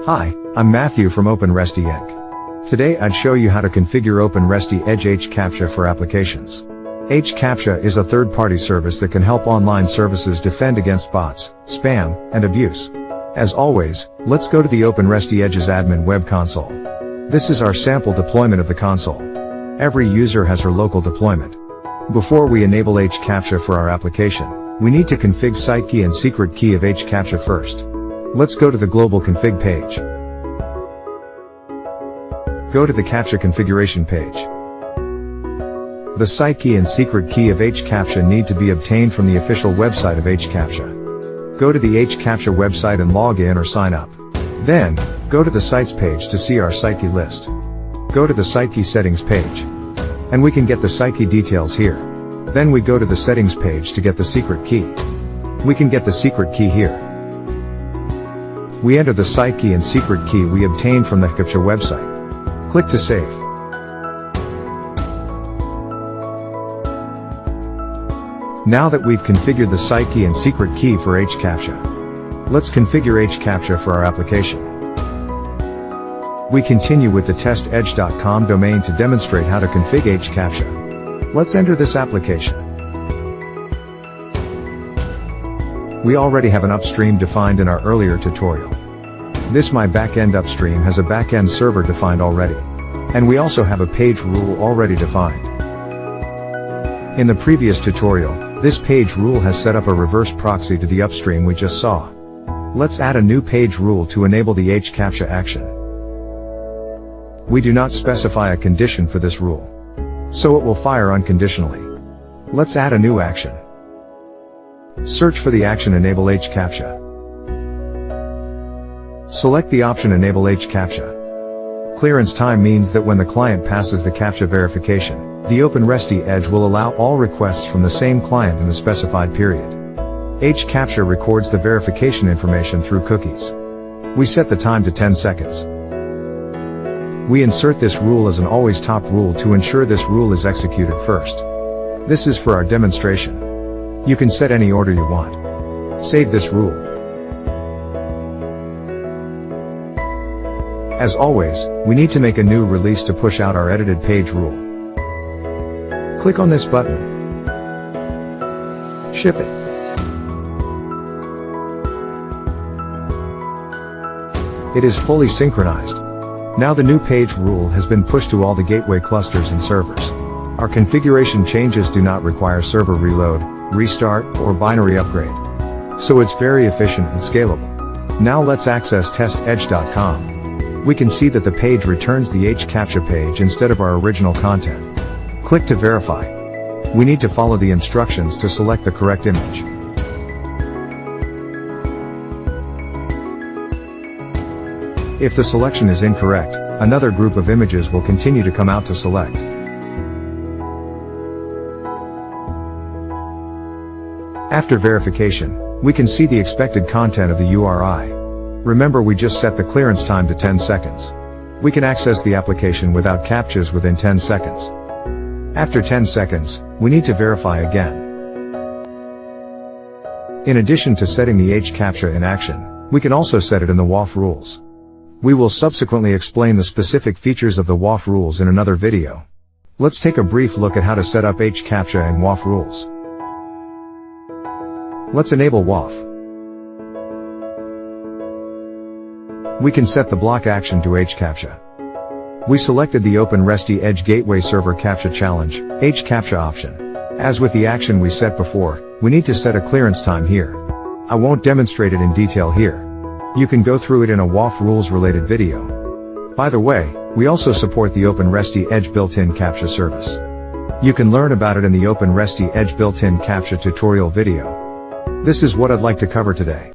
Hi, I'm Matthew from OpenResty Inc. Today I'd show you how to configure OpenResty Edge HCAPTCHA for applications. HCAPTCHA is a third-party service that can help online services defend against bots, spam, and abuse. As always, let's go to the OpenResty Edge's admin web console. This is our sample deployment of the console. Every user has her local deployment. Before we enable HCAPTCHA for our application, we need to config site key and secret key of HCAPTCHA first. Let's go to the global config page. Go to the CAPTCHA configuration page. The site key and secret key of HCAPTCHA need to be obtained from the official website of HCAPTCHA. Go to the HCAPTCHA website and log in or sign up. Then, go to the sites page to see our site key list. Go to the site key settings page. And we can get the site key details here. Then we go to the settings page to get the secret key. We can get the secret key here. We enter the site key and secret key we obtained from the HCAPTCHA website. Click to save. Now that we've configured the site key and secret key for HCAPTCHA, let's configure HCAPTCHA for our application. We continue with the testedge.com domain to demonstrate how to config HCAPTCHA. Let's enter this application. We already have an upstream defined in our earlier tutorial. This My Backend upstream has a backend server defined already. And we also have a page rule already defined. In the previous tutorial, this page rule has set up a reverse proxy to the upstream we just saw. Let's add a new page rule to enable the HCAPTCHA action. We do not specify a condition for this rule, so it will fire unconditionally. Let's add a new action. Search for the action Enable HCAPTCHA. Select the option Enable HCAPTCHA. Clearance time means that when the client passes the CAPTCHA verification, the OpenResty Edge will allow all requests from the same client in the specified period. HCAPTCHA records the verification information through cookies. We set the time to 10 seconds. We insert this rule as an always top rule to ensure this rule is executed first. This is for our demonstration. You can set any order you want. Save this rule. As always, we need to make a new release to push out our edited page rule. Click on this button. Ship it. It is fully synchronized. Now the new page rule has been pushed to all the gateway clusters and servers. Our configuration changes do not require server reload, restart, or binary upgrade. So it's very efficient and scalable. Now let's access testedge.com. We can see that the page returns the HCAPTCHA page instead of our original content. Click to verify. We need to follow the instructions to select the correct image. If the selection is incorrect, another group of images will continue to come out to select. After verification, we can see the expected content of the URI. Remember, we just set the clearance time to 10 seconds. We can access the application without CAPTCHAs within 10 seconds. After 10 seconds, we need to verify again. In addition to setting the HCAPTCHA in action, we can also set it in the WAF rules. We will subsequently explain the specific features of the WAF rules in another video. Let's take a brief look at how to set up HCAPTCHA and WAF rules. Let's enable WAF. We can set the block action to HCAPTCHA. We selected the OpenResty Edge Gateway Server CAPTCHA Challenge, HCAPTCHA option. As with the action we set before, we need to set a clearance time here. I won't demonstrate it in detail here. You can go through it in a WAF rules related video. By the way, we also support the OpenResty Edge built-in CAPTCHA service. You can learn about it in the OpenResty Edge built-in CAPTCHA tutorial video. This is what I'd like to cover today.